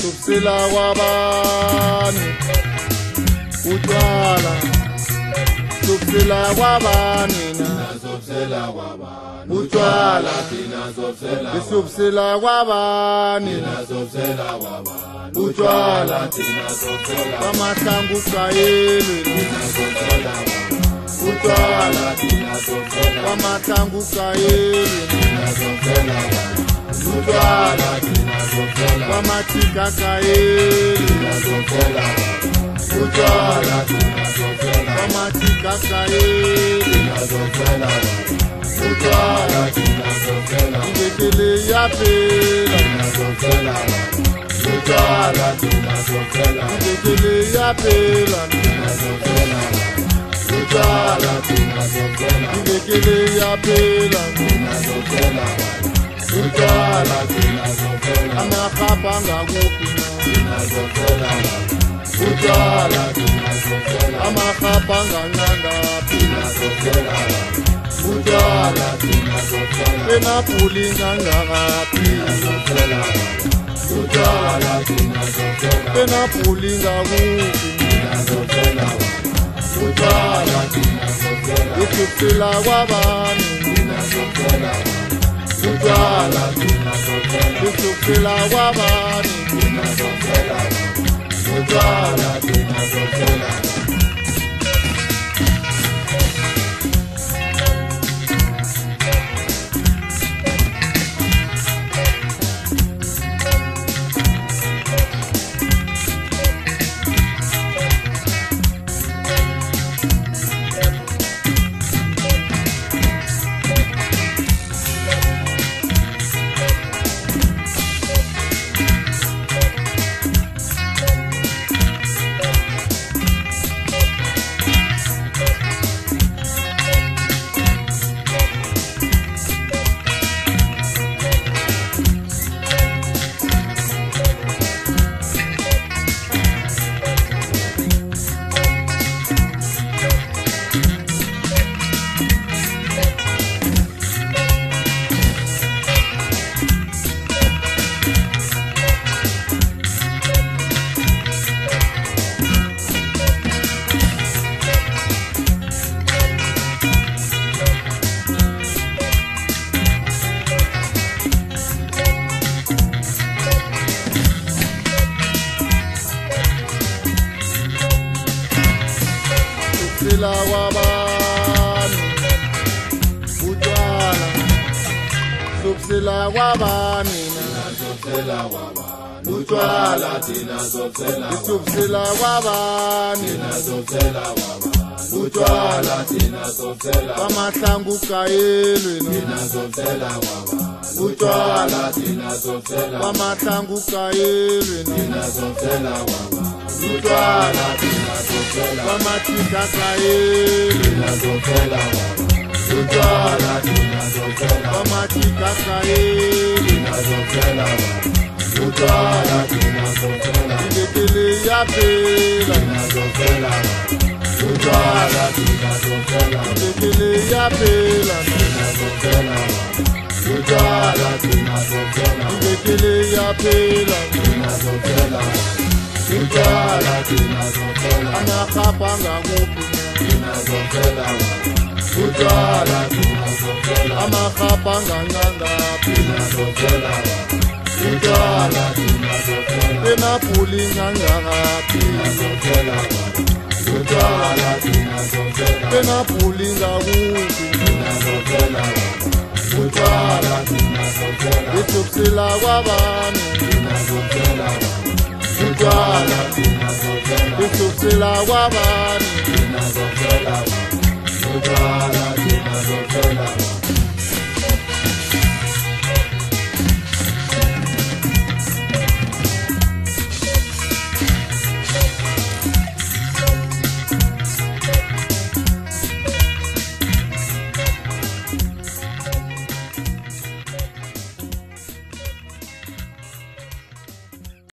Subsela wabani utwala subsela wabani na Subsela wabani utwala subsela wabani Subsela wabani utwala Subsela wamasangu kayelwe Subsela utwala Subsela wamasangu kayelwe Subsela utwala Subsela wamatika kayelwe Subsela utwala wamatika kayelwe Subsela utwala ibekele yapela Subsela utwala ibekele yapela utwala ibekele yapela utwala amahapa ngakuphi utwala amahapa ngancangaphi utwala emapuli ngangakaphi utwala emapuli ngakuphi utwala isubsela kwabani utwala isubsela kwabani utwala subsela kwabani utwala subsela kwabani Subsela wabani utwala Subsela subsela kwabani Subsela wabani utwala Subsela wamahlangu kayelwe Subsela wabani utwala Subsela wamahlangu kayelwe Subsela wabani utwala wamatika kayelwe Subsela utwala wamatika kayelwe Subsela utwala ibekele yapela utwala ibekele yapela utwala ibekele yapela utwala amahapa ngakuphi utwala amahapa ngancangaphi utwala emapuli ngangakaphi utwala emapuli ngakuphi utwala isubsela kwabani utwala isubsela kwabani utwala